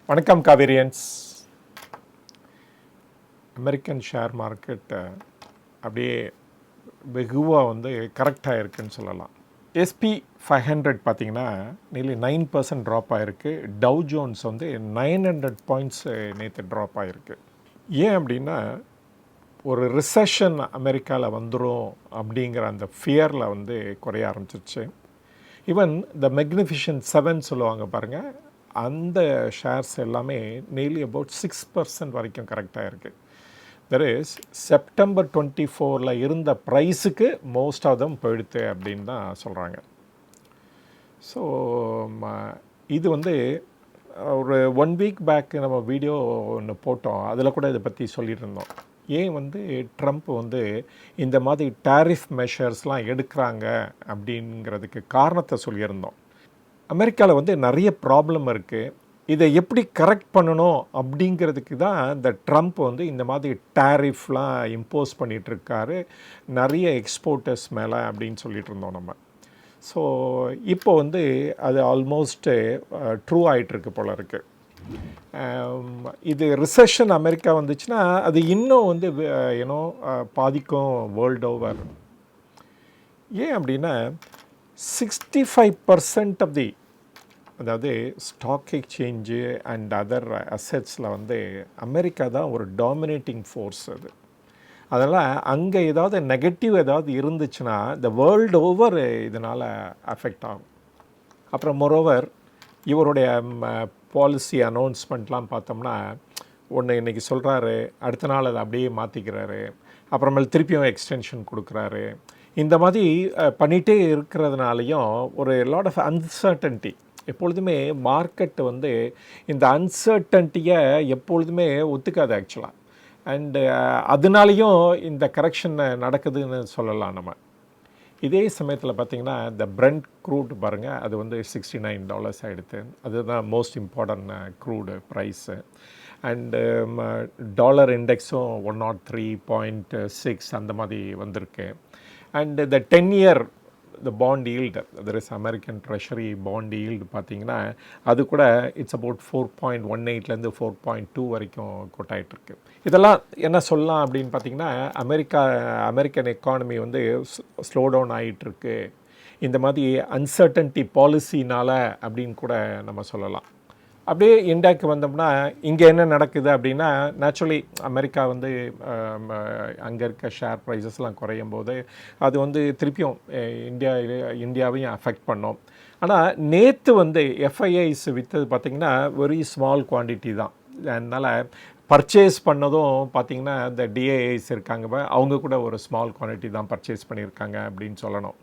வணக்கம் Kaverians. American share market அப்படியே வெகுவாக கரெக்டாக இருக்குன்னு சொல்லலாம். SP 500 பார்த்திங்கன்னா நியர்லி 9% ட்ராப் ஆகிருக்கு. டவ் ஜோன்ஸ் 900 பாயிண்ட்ஸ் நேற்று ட்ராப் ஆகிருக்கு. ஏன் அப்படின்னா ஒரு ரிசெஷன் அமெரிக்காவில் வந்துடும் அப்படிங்கிற அந்த ஃபியரில் குறைய ஆரம்பிச்சிருச்சு. ஈவன் த மெக்னிஃபிஷன் 7 சொல்லுவாங்க பாருங்கள், அந்த ஷேர்ஸ் எல்லாமே நியர்லி அபவுட் 6% வரைக்கும் கரெக்டாக இருக்குது. தட் இஸ் செப்டம்பர் 24 இருந்த ப்ரைஸுக்கு மோஸ்ட் ஆஃப் தம் போயிடுத்து அப்படின்னு தான் சொல்கிறாங்க. ஸோ இது ஒரு 1 வீக் பேக் நம்ம வீடியோ ஒன்று போட்டோம், அதில் கூட இதை பற்றி சொல்லிட்டு இருந்தோம். ஏன் ட்ரம்ப் இந்த மாதிரி டாரிஃப் மெஷர்ஸ்லாம் எடுக்கிறாங்க அப்படிங்கிறதுக்கு காரணத்தை சொல்லியிருந்தோம். அமெரிக்காவில் நிறைய ப்ராப்ளம் இருக்குது. இதை எப்படி கரெக்ட் பண்ணணும் அப்படிங்கிறதுக்கு தான் இந்த ட்ரம்ப் இந்த மாதிரி டாரிஃப்லாம் இம்போஸ் பண்ணிகிட்ருக்காரு நிறைய எக்ஸ்போர்ட்டர்ஸ் மேலே அப்படின்னு சொல்லிட்டு இருந்தோம் நம்ம. ஸோ இப்போ அது ஆல்மோஸ்ட்டு ட்ரூ ஆகிட்டுருக்கு போல இருக்குது. இது ரிசெஷன் அமெரிக்கா வந்துச்சுன்னா அது இன்னும் ஏன்னோ பாதிக்கும் வேர்ல்டு ஓவர். ஏன் அப்படின்னா 65% ஆஃப் தி, அதாவது ஸ்டாக் எக்ஸ்சேஞ்சு அண்ட் அதர் அசெட்ஸில் அமெரிக்கா தான் ஒரு டாமினேட்டிங் ஃபோர்ஸ். அதனால் அங்கே ஏதாவது நெகட்டிவ் ஏதாவது இருந்துச்சுன்னா இந்த வேர்ல்டு ஓவர் இதனால் அஃபெக்ட் ஆகும். அப்புறம் மோரோவர் இவருடைய பாலிசி அனௌன்ஸ்மெண்ட்லாம் பார்த்தோம்னா ஒன்று இன்றைக்கி சொல்கிறாரு, அடுத்த நாள் அதை அப்படியே மாற்றிக்கிறாரு, அப்புறமேல் திருப்பியும் எக்ஸ்டென்ஷன் கொடுக்குறாரு. இந்த மாதிரி பண்ணிகிட்டே இருக்கிறதுனாலையும் ஒரு லாட் ஆஃப் அன்சர்டன்ட்டி. எப்பொழுதுமே மார்க்கெட்டு இந்த அன்சர்டன்ட்டியை எப்பொழுதுமே ஒத்துக்காது ஆக்சுவலாக. அண்டு அதனாலேயும் இந்த கரெக்ஷன் நடக்குதுன்னு சொல்லலாம் நம்ம. இதே சமயத்தில் பார்த்திங்கன்னா இந்த பிரெண்ட் க்ரூட் பாருங்கள், அது $69 ஆகிடுது. அதுதான் most important crude price. And dollar இண்டெக்ஸும் 103.6 அந்த மாதிரி வந்திருக்கு. அண்டு இந்த 10-year the bond yield, that is American Treasury bond yield பார்த்திங்கன்னா அது கூட இட்ஸ் அபவுட் 4.18 4.2 வரைக்கும் கொட்டாயிட்ருக்கு. இதெல்லாம் என்ன சொல்லலாம் அப்படின்னு பார்த்திங்கன்னா அமெரிக்கன் எக்கானமி ஸ்லோ டவுன் ஆகிட்டுருக்கு இந்த மாதிரி அன்சர்டன்ட்டி பாலிசினால் அப்படின்னு கூட நம்ம சொல்லலாம். அப்படியே இந்தியாவுக்கு வந்தோம்னா இங்கே என்ன நடக்குது அப்படின்னா நேச்சுரலி அமெரிக்கா அங்கே இருக்க ஷேர் ப்ரைஸஸ்லாம் குறையும் போது அது திருப்பியும் இந்தியாவையும் அஃபெக்ட் பண்ணோம். ஆனால் நேற்று எஃப்ஐஐஸ் விற்றது பார்த்திங்கன்னா வெரி ஸ்மால் குவான்டிட்டி தான். அதனால் பர்ச்சேஸ் பண்ணதும் பார்த்திங்கன்னா இந்த டிஏஐஸ் இருக்காங்க, அவங்க கூட ஒரு ஸ்மால் குவான்டிட்டி தான் பர்ச்சேஸ் பண்ணியிருக்காங்க அப்படின்னு சொல்லணும்.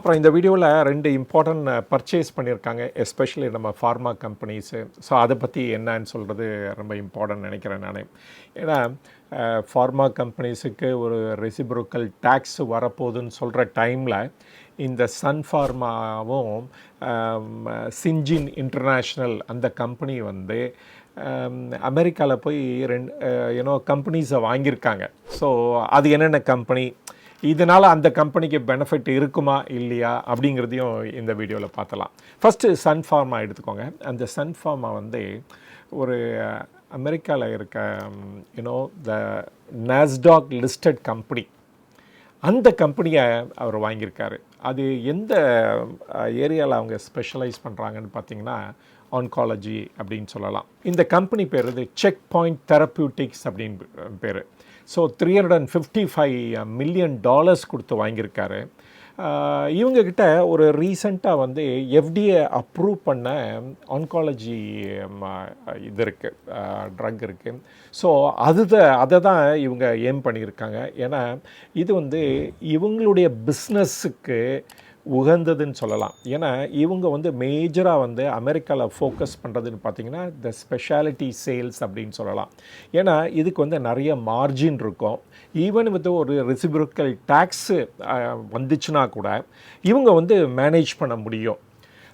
அப்புறம் இந்த வீடியோவில் 2 இம்பார்ட்டன்ட் பர்ச்சேஸ் பண்ணியிருக்காங்க, எஸ்பெஷலி நம்ம ஃபார்மா கம்பெனிஸு. ஸோ அதை பற்றி என்னன்னு சொல்கிறது ரொம்ப இம்பார்ட்டன்ட் நினைக்கிறேன் நான். ஏன்னா ஃபார்மா கம்பெனிஸுக்கு ஒரு ரெசிப்ரோக்கல் டேக்ஸ் வரப்போகுதுன்னு சொல்கிற டைமில் இந்த சன் ஃபார்மாவும் சிஞ்சின் இன்டர்நேஷ்னல் அந்த கம்பெனி அமெரிக்காவில் போய் 2 கம்பெனிஸை வாங்கியிருக்காங்க. ஸோ அது என்னென்ன கம்பெனி, இதனால் அந்த கம்பெனிக்கு பெனிஃபிட் இருக்குமா இல்லையா அப்படிங்கிறதையும் இந்த வீடியோவில் பார்த்தலாம். ஃபஸ்ட்டு சன் ஃபார்மா எடுத்துக்கோங்க. அந்த சன் ஃபார்மா ஒரு அமெரிக்காவில் இருக்க த நாஸ்டாக் லிஸ்டட் கம்பெனி, அந்த கம்பெனியை அவர் வாங்கியிருக்காரு. அது எந்த ஏரியாவில் அவங்க ஸ்பெஷலைஸ் பண்ணுறாங்கன்னு பார்த்தீங்கன்னா ஆன்காலஜி அப்படின்னு சொல்லலாம். இந்த கம்பெனி பேர் செக் பாயிண்ட் தெரப்பியூட்டிக்ஸ் அப்படின்னு பேர். ஸோ $355 million கொடுத்து வாங்கியிருக்காரு. இவங்கக்கிட்ட ஒரு ரீசண்டாக FDA அப்ரூவ் பண்ண ஆன்காலஜி இது இருக்குது, ட்ரக் இருக்குது. ஸோ அதை தான் இவங்க ஏம் பண்ணியிருக்காங்க. ஏன்னா இது இவங்களுடைய பிஸ்னஸுக்கு உகந்ததுன்னு சொல்லலாம். ஏன்னா இவங்க மேஜராக அமெரிக்காவில் ஃபோக்கஸ் பண்ணுறதுன்னு பார்த்திங்கன்னா இந்த ஸ்பெஷாலிட்டி சேல்ஸ் அப்படின்னு சொல்லலாம். ஏன்னா இதுக்கு நிறைய மார்ஜின் இருக்கும். ஈவன் ஒரு ரெசிப்ரோக்கல் டேக்ஸு வந்துச்சுன்னா கூட இவங்க மேனேஜ் பண்ண முடியும்.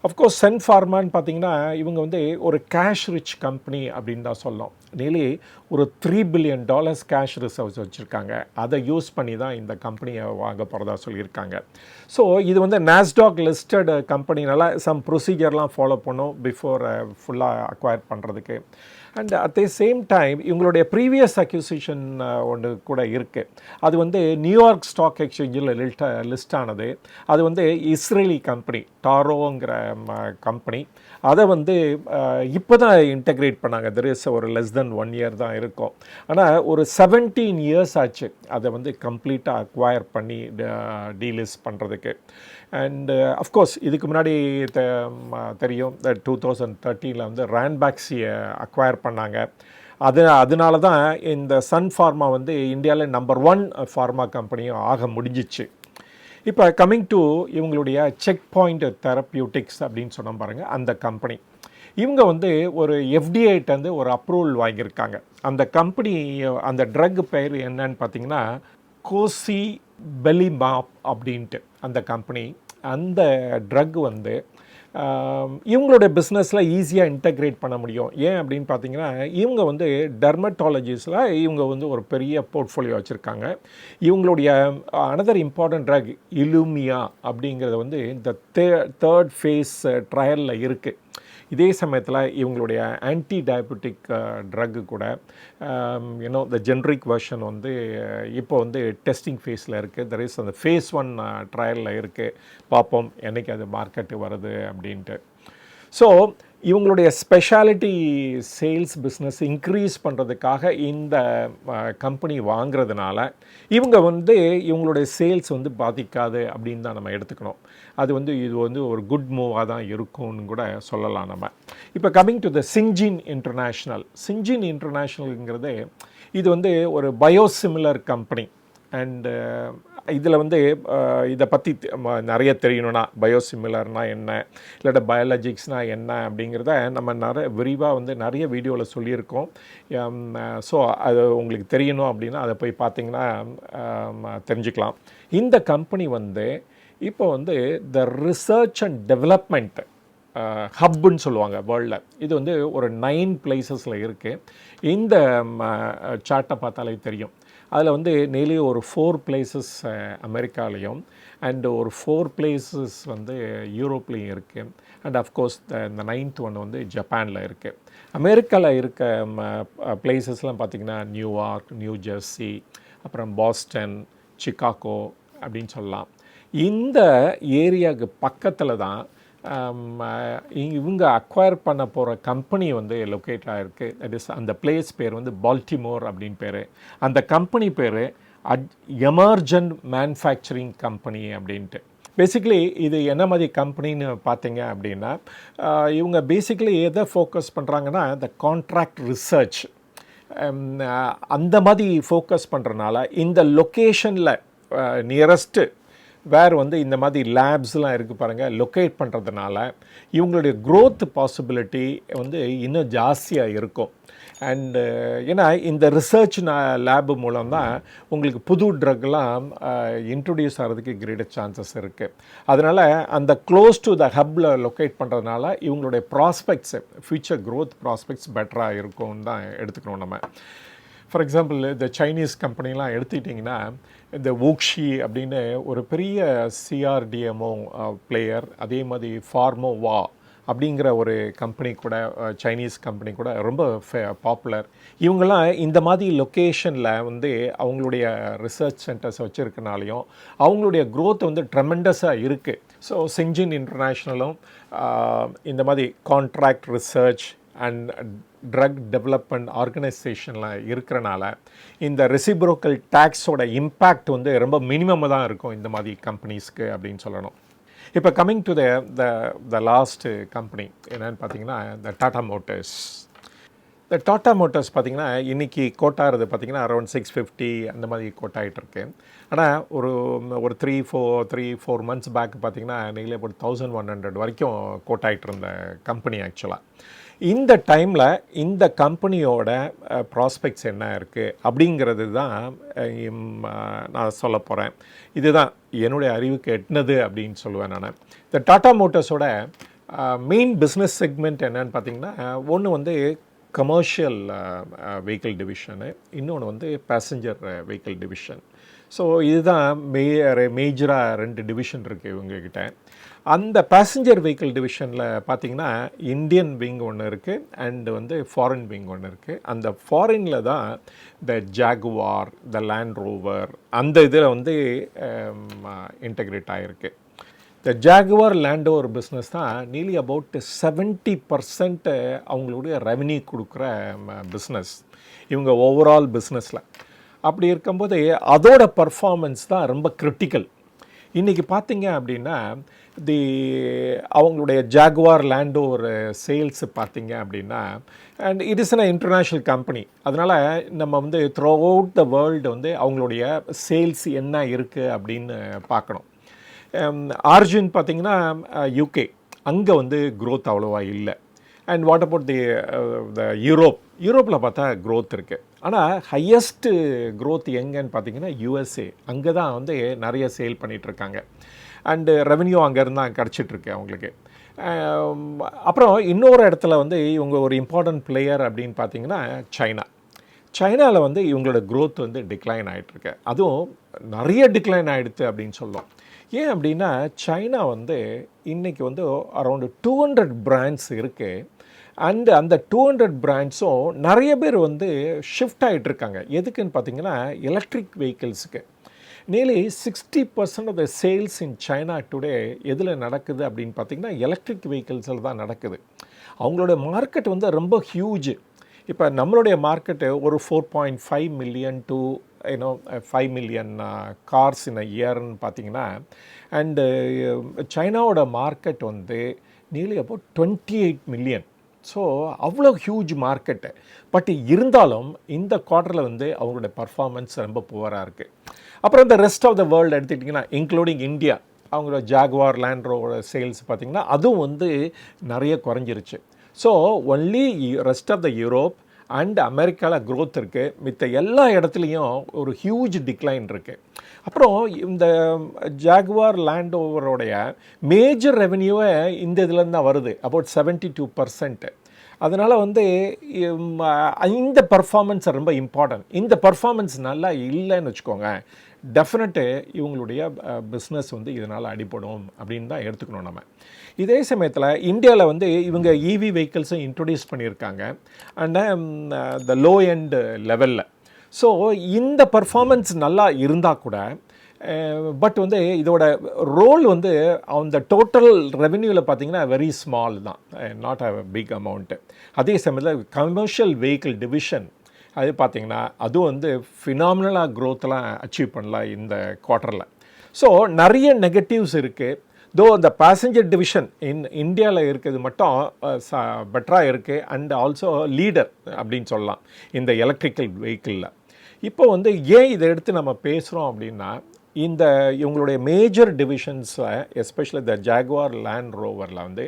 அஃப்கோர்ஸ் சன் ஃபார்மான்னு பார்த்தீங்கன்னா இவங்க வந்து ஒரு கேஷ் ரிச் கம்பெனி அப்படின்னு தான் சொல்லலாம். நியர்லி ஒரு $3 பில்லியன் கேஷ் ரிசர்வ்ஸ் வச்சுருக்காங்க. அதை யூஸ் பண்ணி தான் இந்த கம்பெனியை வாங்க போகிறதா சொல்லியிருக்காங்க. ஸோ இது வந்து நாஸ்டாக் லிஸ்டட் கம்பெனினால சம் ப்ரொசீஜர்லாம் ஃபாலோ பண்ணும் பிஃபோர் ஃபுல்லாக அக்வயர் பண்ணுறதுக்கு. And at the same time இவங்களுடைய ப்ரீவியஸ் அக்யூசிஷன் ஒன்று கூட இருக்குது. அது வந்து நியூயார்க் ஸ்டாக் எக்ஸ்சேஞ்சில் லிஸ்ட் ஆனது. அது வந்து இஸ்ரேலி கம்பெனி டாரோங்கிற கம்பெனி. அதை வந்து இப்போ தான் இன்டெக்ரேட் பண்ணாங்க. தெர் இஸ் ஒரு லெஸ் தென் 1 இயர் தான் இருக்கும். ஆனால் ஒரு 17 இயர்ஸ் ஆச்சு அதை வந்து கம்ப்ளீட்டாக அக்வயர் பண்ணி டீலிஸ்ட் பண்ணுறதுக்கு. அண்டு அஃப்கோர்ஸ் இதுக்கு முன்னாடி தெரியும் 2013 வந்து ரேன்பேக்ஸியை அக்வயர் பண்ணாங்க. அதனால தான் இந்த சன் ஃபார்மா வந்து இந்தியாவில் நம்பர் 1 ஃபார்மா கம்பெனியும் ஆக முடிஞ்சிச்சு. இப்போ கம்மிங் டு இவங்களுடைய செக் பாயிண்ட் தெரப்பியூட்டிக்ஸ் அப்படின்னு சொன்ன பாருங்கள், அந்த கம்பெனி இவங்க வந்து ஒரு எஃப்டிஐட்டேருந்து ஒரு அப்ரூவல் வாங்கியிருக்காங்க. அந்த கம்பெனி அந்த ட்ரக் பெயர் என்னன்னு பார்த்தீங்கன்னா கோசி பெலிமாப் அப்படின்ட்டு அந்த கம்பெனி. அந்த ட்ரக் வந்து இவங்களுடைய பிஸ்னஸில் ஈஸியாக இன்டெக்ரேட் பண்ண முடியும். ஏன் அப்படின்னு பார்த்தீங்கன்னா இவங்க வந்து டெர்மட்டாலஜிஸில் இவங்க வந்து ஒரு பெரிய போர்ட்ஃபோலியோ வச்சுருக்காங்க. இவங்களுடைய அனதர் இம்பார்ட்டன்ட் ட்ரக் இலூமியா அப்படிங்கிறது வந்து இந்த தேர்ட் ஃபேஸ் ட்ரையலில் இருக்குது. இதே சமயத்தில் இவங்களுடைய ஆன்டி டயபெட்டிக் ட்ரக்கு கூட இந்த ஜென்ரிக் வெர்ஷன் வந்து இப்போ வந்து டெஸ்டிங் ஃபேஸில் இருக்குது. தெர் இஸ் அந்த ஃபேஸ் 1 ட்ரையலில் இருக்குது. பார்ப்போம் என்றைக்கு அது மார்க்கெட்டு வருது அப்படின்ட்டு. ஸோ இவங்களுடைய ஸ்பெஷாலிட்டி சேல்ஸ் பிஸ்னஸ் இன்க்ரீஸ் பண்ணுறதுக்காக இந்த கம்பெனி வாங்கிறதுனால இவங்க வந்து இவங்களுடைய சேல்ஸ் வந்து பாதிக்காது அப்படின்னு தான் நம்ம எடுத்துக்கணும். அது வந்து இது வந்து ஒரு குட் மூவாக தான் இருக்கும்னு கூட சொல்லலாம் நம்ம. இப்போ கம்மிங் டு த சிஞ்சின் இன்டர்நேஷ்னல்ங்கிறது இது வந்து ஒரு பயோசிமிலர் கம்பெனி. அண்டு இதில் வந்து இதை பற்றி நிறைய தெரியணும்னா பயோசிமிலர்னால் என்ன, இல்லாட்ட பயாலஜிக்ஸ்னால் என்ன அப்படிங்கிறத நம்ம விரிவாக வந்து நிறைய வீடியோவில் சொல்லியிருக்கோம். ஸோ அது உங்களுக்கு தெரியணும் அப்படின்னா அதை போய் பார்த்திங்கன்னா தெரிஞ்சுக்கலாம். இந்த கம்பெனி வந்து இப்போ வந்து த ரிசர்ச் அண்ட் டெவலப்மெண்ட் ஹப்புன்னு சொல்லுவாங்க வேர்ல்டில். இது வந்து ஒரு 9 பிளேசஸில் இருக்குது. இந்த சார்ட்டை பார்த்தாலே தெரியும். அதில் வந்து நியர்லி ஒரு 4 பிளேசஸ் அமெரிக்காலேயும் அண்டு ஒரு 4 பிளேசஸ் வந்து யூரோப்லேயும் இருக்குது. அண்ட் அஃப்கோர்ஸ் இந்த 9th ஒன்று வந்து ஜப்பானில் இருக்குது. அமெரிக்காவில் இருக்க பிளேசஸ்லாம் பார்த்திங்கன்னா நியூயார்க், நியூ ஜெர்சி, அப்புறம் பாஸ்டன், சிகாகோ அப்படின்னு சொல்லலாம். இந்த ஏரியாவுக்கு பக்கத்தில் தான் இவங்க அக்வயர் பண்ண போகிற கம்பெனி வந்து லொக்கேட் ஆகிருக்கு. தட் இஸ் அந்த பிளேஸ் பேர் வந்து பால்டிமோர் அப்படின்னு பேர். அந்த கம்பெனி பேர் எமர்ஜென்ட் மேனுஃபேக்சரிங் கம்பெனி அப்படின்ட்டு. பேசிக்கலி இது என்ன மாதிரி கம்பெனின்னு பார்த்தீங்க அப்படின்னா இவங்க பேசிக்கலி எதை ஃபோக்கஸ் பண்ணுறாங்கன்னா இந்த கான்ட்ராக்ட் ரிசர்ச் அந்த மாதிரி ஃபோக்கஸ் பண்ணுறதுனால இந்த லொக்கேஷனில் நியரஸ்ட்டு வேறு வந்து இந்த மாதிரி லேப்ஸ்லாம் இருக்குது பாருங்கள், லொக்கேட் பண்ணுறதுனால இவங்களுடைய க்ரோத் பாசிபிலிட்டி வந்து இன்னும் ஜாஸ்தியாக இருக்கும். அண்டு ஏன்னா இந்த ரிசர்ச் லேபு மூலம் தான் உங்களுக்கு புது ட்ரக்லாம் இன்ட்ரொடியூஸ் ஆகிறதுக்கு கிரேட்டர் சான்சஸ் இருக்குது. அதனால் அந்த க்ளோஸ் டு த ஹப்பில் லொக்கேட் பண்ணுறதுனால இவங்களுடைய ப்ராஸ்பெக்ட்ஸு ஃப்யூச்சர் க்ரோத் ப்ராஸ்பெக்ட்ஸ் பெட்டராக இருக்கும்னு தான் எடுத்துக்கணும் நம்ம. ஃபார் எக்ஸாம்பிள் இந்த சைனீஸ் கம்பெனிலாம் எடுத்துக்கிட்டிங்கன்னா இந்த ஊக்ஷி அப்படின்னு ஒரு பெரிய சிஆர்டிஎம்ஓ பிளேயர், அதே மாதிரி ஃபார்மோவா அப்படிங்கிற ஒரு கம்பெனி கூட சைனீஸ் கம்பெனி கூட ரொம்ப பாப்புலர். இவங்கெல்லாம் இந்த மாதிரி லொக்கேஷனில் வந்து அவங்களுடைய ரிசர்ச் சென்டர்ஸ் வச்சுருக்கனாலையும் அவங்களுடைய க்ரோத் வந்து ட்ரெமெண்டஸாக இருக்குது. ஸோ சிஞ்சின் இன்டர்நேஷ்னலும் இந்த மாதிரி contract research and drug development ஆர்கனைசேஷனில் இருக்கிறனால இந்த ரெசிப்ரோக்கல் டேக்ஸோட இம்பேக்ட் வந்து ரொம்ப மினிமமாக தான் இருக்கும் இந்த மாதிரி கம்பெனிஸ்க்கு அப்படின்னு சொல்லணும். இப்போ coming to the last company என்னென்னு பார்த்தீங்கன்னா இந்த டாடா மோட்டர்ஸ். இந்த டாடா மோட்டர்ஸ் பார்த்திங்கன்னா இன்றைக்கி கோட்டாகிறது பார்த்திங்கன்னா அரௌண்ட் 650 அந்த மாதிரி கோட்டாகிட்டுருக்கு. ஆனால் ஒரு 3-4 மந்த்ஸ் பேக் பார்த்திங்கன்னா நீங்களே ஒரு 1100 வரைக்கும் கோட்டாகிட்டு இருந்த கம்பெனி ஆக்சுவலாக. இந்த டைமில் இந்த கம்பெனியோட ப்ராஸ்பெக்ட்ஸ் என்ன இருக்குது அப்படிங்கிறது தான் நான் சொல்ல போகிறேன். இதுதான் என்னுடைய அறிவுக்கு எட்டினது அப்படின்னு சொல்லுவேன் நான். இந்த டாடா மோட்டர்ஸோட மெயின் பிஸ்னஸ் செக்மெண்ட் என்னன்னு பார்த்தீங்கன்னா, ஒன்று வந்து கமர்ஷியல் வெஹிக்கிள் டிவிஷனு, இன்னொன்று வந்து பேசஞ்சர் வெஹிக்கிள் டிவிஷன். ஸோ இதுதான் மேஜராக 2 டிவிஷன் இருக்குது இவங்கக்கிட்ட. அந்த பேசஞ்சர் வெஹிக்கிள் டிவிஷனில் பார்த்தீங்கன்னா இந்தியன் விங் ஒன்று இருக்குது அண்டு வந்து ஃபாரின் விங் ஒன்று இருக்குது. அந்த ஃபாரினில் தான் இந்த ஜாகுவார், இந்த லேண்ட் ரோவர் அந்த இதில் வந்து இன்டகிரேட் ஆகிருக்கு. இந்த ஜாகுவார் லேண்ட் ரோவர் பிஸ்னஸ் தான் நியர்லி அபவுட் 70% அவங்களுடைய ரெவன்யூ கொடுக்குற பிஸ்னஸ் இவங்க ஓவரால் பிஸ்னஸில். அப்படி இருக்கும்போது அதோட பர்ஃபார்மன்ஸ் தான் ரொம்ப கிரிட்டிக்கல். இன்றைக்கி பார்த்தீங்க அப்படின்னா அவங்களுடைய ஜாகுவார் லேண்ட் ஓவர் சேல்ஸ் பார்த்தீங்க அப்படின்னா, and it is an international company. அதனால் நம்ம வந்து த்ரூ அவுட் த வேர்ல்டு வந்து அவங்களுடைய சேல்ஸ் என்ன இருக்குது அப்படின்னு பார்க்கணும். ஆர்ஜின் பார்த்திங்கன்னா யூகே, அங்கே வந்து க்ரோத் அவ்வளோவா இல்லை. அண்ட் வாட் அபவுட் த யூரோப்பில் பார்த்தா க்ரோத் இருக்குது. ஆனால் ஹையஸ்ட்டு க்ரோத் எங்கன்னு பார்த்தீங்கன்னா யூஎஸ்ஏ, அங்கே தான் வந்து நிறைய சேல் பண்ணிகிட்ருக்காங்க. அண்டு ரெவென்யூ அங்கேருந்து தான் கிடச்சிட்ருக்கு அவங்களுக்கு. அப்புறம் இன்னொரு இடத்துல வந்து இவங்க ஒரு இம்பார்ட்டன்ட் பிளேயர் அப்படின்னு பார்த்தீங்கன்னா சைனாவில் வந்து இவங்களோட க்ரோத் வந்து டிக்ளைன் ஆகிட்டுருக்கு. அதுவும் நிறைய டிக்ளைன் ஆகிடுது அப்படின்னு சொல்லலாம். ஏன் அப்படின்னா சைனா வந்து இன்றைக்கி வந்து அரௌண்டு 200 பிராண்ட்ஸ் இருக்குது. அண்டு அந்த 200 பிராண்ட்ஸும் நிறைய பேர் வந்து ஷிஃப்ட் ஆகிட்டுருக்காங்க. எதுக்குன்னு பார்த்தீங்கன்னா எலக்ட்ரிக் வெஹிக்கிள்ஸுக்கு. Nearly 60% of the sales in China today எதில் நடக்குது அப்படின்னு பார்த்தீங்கன்னா எலக்ட்ரிக் வெஹிக்கிள்ஸில் தான் நடக்குது. அவங்களோட மார்க்கெட் வந்து ரொம்ப ஹியூஜ். இப்போ நம்மளுடைய மார்க்கெட்டு ஒரு 4.5 மில்லியன் டு 5 மில்லியன் கார்ஸ் இன் அ இயர்னு பார்த்தீங்கன்னா, அண்டு சைனாவோட மார்க்கெட் வந்து நியர்லி அபவுட் 28 மில்லியன். ஸோ அவ்வளோ ஹியூஜ் மார்க்கெட்டு. பட் இருந்தாலும் இந்த குவார்ட்டரில் வந்து அவங்களோட பர்ஃபார்மன்ஸ் ரொம்ப புவராக இருக்குது. அப்புறம் இந்த ரெஸ்ட் ஆஃப் த வேர்ல்டு எடுத்துக்கிட்டிங்கன்னா இன்க்ளூடிங் இந்தியா, அவங்களோட ஜாகுவார் லேண்ட் ரோவோட சேல்ஸ் பார்த்திங்கன்னா அதுவும் வந்து நிறைய குறைஞ்சிருச்சு. So only rest of the Europe and அமெரிக்காவில் க்ரோத் இருக்குது. மித்த எல்லா இடத்துலையும் ஒரு ஹியூஜ் டிக்ளைன் இருக்குது. அப்புறம் இந்த ஜாகுவார் லேண்ட் ஓவரோடைய மேஜர் ரெவென்யூவை இந்த இதுலேருந்து தான் வருது, அபவுட் 72%. அதனால் வந்து இந்த பர்ஃபார்மன்ஸ் ரொம்ப இம்பார்ட்டன்ட். இந்த பர்ஃபார்மன்ஸ் நல்லா இல்லைன்னு வச்சுக்கோங்க, டெஃபினட்டு இவங்களுடைய பிஸ்னஸ் வந்து இதனால் அடிப்படும் அப்படின்னு தான் எடுத்துக்கணும் நம்ம. இதே சமயத்தில் இந்தியாவில் வந்து இவங்க இவி வெஹிக்கிள்ஸும் இன்ட்ரொடியூஸ் பண்ணியிருக்காங்க அண்ட் த லோ எண்ட் லெவலில். ஸோ இந்த பர்ஃபார்மன்ஸ் நல்லா இருந்தால் கூட பட் வந்து இதோட ரோல் வந்து அந்த டோட்டல் ரெவென்யூவில் பார்த்திங்கன்னா வெரி ஸ்மால் தான், நாட் அ பிக் அமௌண்ட்டு. அதே சமயத்தில் கமர்ஷியல் வெஹிக்கிள் டிவிஷன் அது பார்த்திங்கன்னா அதுவும் வந்து ஃபினாமினலாக க்ரோத்லாம் அச்சீவ் பண்ணலாம் இந்த குவார்ட்டரில். ஸோ நிறைய நெகட்டிவ்ஸ் இருக்குது. தோ அந்த பேசஞ்சர் டிவிஷன் இந்தியாவில் இருக்கிறது மட்டும் பெட்டராக இருக்குது அண்ட் ஆல்சோ லீடர் அப்படின்னு சொல்லலாம் இந்த எலக்ட்ரிக்கல் வெஹிக்கிளில். இப்போ வந்து ஏன் இதை எடுத்து நம்ம பேசுகிறோம் அப்படின்னா, இந்த இவங்களுடைய மேஜர் டிவிஷன்ஸில் எஸ்பெஷலி இந்த ஜாகுவார் லேண்ட் ரோவரில் வந்து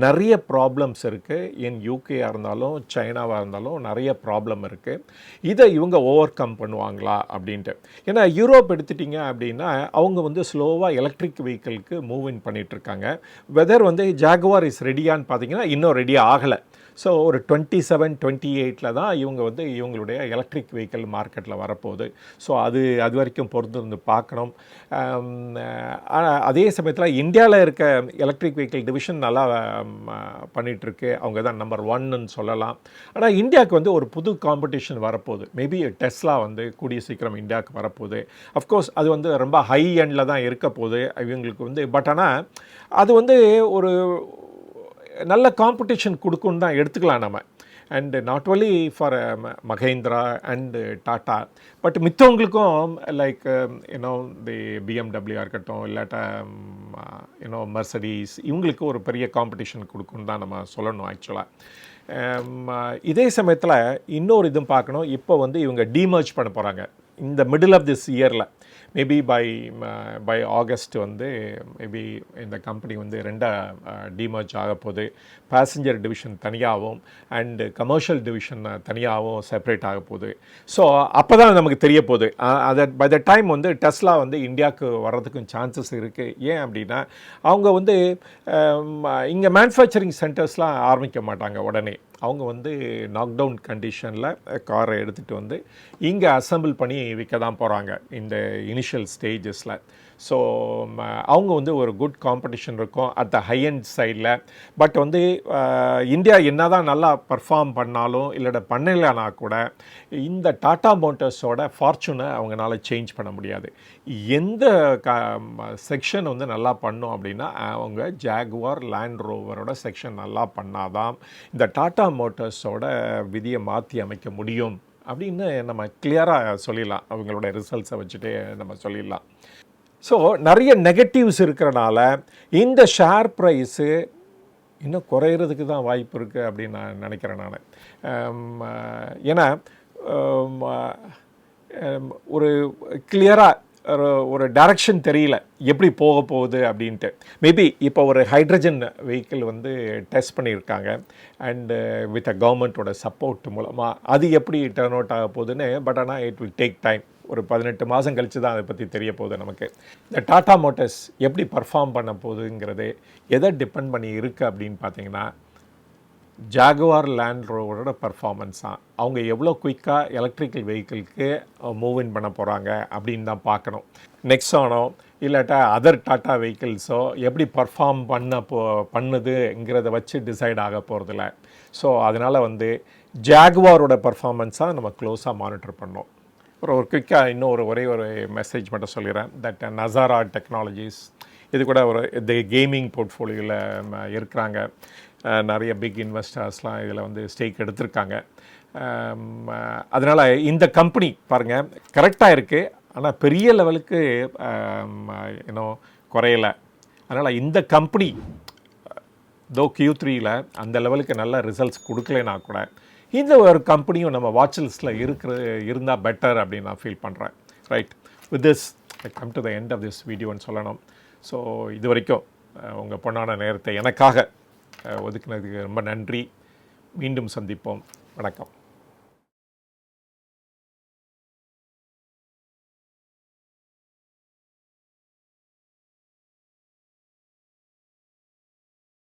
நிறைய ப்ராப்ளம்ஸ் இருக்குது. இன் யூகேயாக இருந்தாலும் சைனாவாக இருந்தாலும் நிறைய ப்ராப்ளம் இருக்குது. இதை இவங்க ஓவர் கம் பண்ணுவாங்களா அப்படின்ட்டு. ஏன்னா யூரோப் எடுத்துட்டிங்க அப்படின்னா அவங்க வந்து ஸ்லோவாக எலக்ட்ரிக் வெஹிக்கிளுக்கு மூவ் இன் பண்ணிகிட்ருக்காங்க. வெதர் வந்து ஜாகுவார் இஸ் ரெடியான்னு பார்த்தீங்கன்னா இன்னும் ரெடி ஆகலை. ஸோ ஒரு 27-28 தான் இவங்க வந்து இவங்களுடைய எலக்ட்ரிக் வெஹிக்கிள் மார்க்கெட்டில் வரப்போகுது. ஸோ அது வரைக்கும் பொறுத்து வந்து பார்க்கணும். அதே சமயத்தில் இந்தியாவில் இருக்க எலக்ட்ரிக் வெஹிக்கிள் டிவிஷன் நல்லா பண்ணிகிட்ருக்கு. அவங்க தான் நம்பர் 1ன்னு சொல்லலாம். ஆனால் இந்தியாவுக்கு வந்து ஒரு புது காம்படிஷன் வரப்போகுது. மேபி டெஸ்லா வந்து கூடிய சீக்கிரம் இந்தியாவுக்கு வரப்போகுது. அஃப்கோர்ஸ் அது வந்து ரொம்ப ஹை எண்டில் தான் இருக்க போகுது இவங்களுக்கு வந்து. பட் ஆனால் அது வந்து ஒரு நல்ல காம்படிஷன் கொடுக்குன்னு தான் எடுத்துக்கலாம் நம்ம. And not only for Mahindra and Tata, but மித்தவங்களுக்கும் லைக் தி பிஎம்டபிள்யூ இருக்கட்டும், இல்லாட்டா மெர்சடிஸ், இவங்களுக்கு ஒரு பெரிய காம்படிஷன் கொடுக்குன்னு தான் நம்ம சொல்லணும் ஆக்சுவலாக. இதே சமயத்தில் இன்னொரு இதுவும் பார்க்கணும். இப்போ வந்து இவங்க டீமர்ஜ் பண்ண போகிறாங்க இந்த மிடில் ஆஃப் திஸ் இயரில். மேபி பை ஆகஸ்ட் வந்து மேபி இந்த கம்பெனி வந்து டிமர்ஜ் ஆக போகுது. பேசஞ்சர் டிவிஷன் தனியாகவும் அண்டு கமர்ஷியல் டிவிஷன் தனியாகவும் செப்பரேட் ஆக போகுது. ஸோ அப்போ தான் நமக்கு தெரிய போகுது. அதை பை த டைம் வந்து டெஸ்லா வந்து இந்தியாவுக்கு வர்றதுக்கும் சான்சஸ் இருக்குது. ஏன் அப்படின்னா அவங்க வந்து இங்கே மேனுஃபேக்சரிங் சென்டர்ஸ்லாம் ஆரம்பிக்க மாட்டாங்க உடனே. அவங்க வந்து நாக்டவுன் கண்டிஷனில் காரை எடுத்துகிட்டு வந்து இங்கே அசம்பிள் பண்ணி விற்க தான் போகிறாங்க இந்த இனிஷியல் ஸ்டேஜஸில். ஸோ அவங்க வந்து ஒரு குட் காம்படிஷன் இருக்கும் அட் த ஹை அண்ட் சைடில். பட் வந்து இந்தியா என்ன தான் நல்லா பர்ஃபார்ம் பண்ணாலும் இல்லைட பண்ணலைன்னா கூட இந்த டாடா மோட்டர்ஸோட ஃபார்ச்சூனை அவங்களால சேஞ்ச் பண்ண முடியாது. எந்த செக்ஷன் வந்து நல்லா பண்ணும் அப்படின்னா அவங்க ஜாகுவார் லேண்ட் ரோவரோட செக்ஷன் நல்லா பண்ணாதான் இந்த டாடா மோட்டர்ஸோட விதியை மாற்றி அமைக்க முடியும் அப்படின்னு நம்ம கிளியராக சொல்லிடலாம். அவங்களோட ரிசல்ட்ஸை வச்சுட்டு நம்ம சொல்லிடலாம். ஸோ நிறைய நெகட்டிவ்ஸ் இருக்கிறனால இந்த ஷேர் ப்ரைஸு இன்னும் குறையிறதுக்கு தான் வாய்ப்பு இருக்குது அப்படின்னு நான் நினைக்கிறேன். நான் ஏன்னா ஒரு கிளியராக ஒரு டைரக்ஷன் தெரியல எப்படி போக போகுது அப்படின்ட்டு. மேபி இப்போ ஒரு ஹைட்ரஜன் வெஹிக்கிள் வந்து டெஸ்ட் பண்ணியிருக்காங்க அண்டு வித் அ கவர்மெண்ட்டோட சப்போர்ட் மூலமாக. அது எப்படி டர்ன் அவுட் ஆக போகுதுன்னு. பட் ஆனால் இட் வில் டேக் டைம். ஒரு 18 மாதம் கழித்து தான் அதை பற்றி தெரிய போகுது நமக்கு. இந்த டாடா மோட்டர்ஸ் எப்படி பர்ஃபார்ம் பண்ண போகுதுங்கிறது எதை டிபெண்ட் பண்ணி இருக்குது அப்படின்னு பார்த்தீங்கன்னா ஜாகுவார் லேண்ட் ரோவரோட பர்ஃபார்மன்ஸ் தான். அவங்க எவ்வளோ குயிக்காக எலக்ட்ரிக்கல் வெஹிக்கிளுக்கு மூவ் இன் பண்ண போகிறாங்க அப்படின்னு தான் பார்க்கணும். நெக்ஸானோ இல்லாட்டா அதர் டாட்டா வெஹிக்கிள்ஸோ எப்படி பர்ஃபார்ம் பண்ணுதுங்கிறத வச்சு டிசைட் ஆக போகிறதில்ல. ஸோ அதனால் வந்து ஜாகுவாரோட பர்ஃபார்மன்ஸாக நம்ம க்ளோஸாக மானிட்டர் பண்ணோம். ஒரு குயிக்காக இன்னும் ஒரே ஒரு மெசேஜ் மட்டும் சொல்லிடுறேன். தட் நசாரா டெக்னாலஜிஸ் இது கூட இந்த கேமிங் போர்ட்ஃபோலியோவில் இருக்கிறாங்க. நிறைய பிக் இன்வெஸ்டர்ஸ்லாம் இதில் வந்து ஸ்டேக் எடுத்திருக்காங்க. அதனால் இந்த கம்பெனி பாருங்கள் கரெக்டாக இருக்குது, ஆனால் பெரிய லெவலுக்கு இன்னும் குறையலை. அதனால் இந்த கம்பெனி Q3 அந்த லெவலுக்கு நல்ல ரிசல்ட்ஸ் கொடுக்கலைன்னா கூட இந்த ஒரு கம்பெனியும் நம்ம வாட்ச் லிஸ்ட்டில் இருந்தால் பெட்டர் அப்படின்னு நான் ஃபீல் பண்ணுறேன். Right, with this I come to the end of this வீடியோன்னு சொல்லணும். ஸோ இது வரைக்கும் உங்கள் பொன்னான நேரத்தை எனக்காக ஒதுக்கினதுக்கு ரொம்ப நன்றி. மீண்டும் சந்திப்போம். வணக்கம்.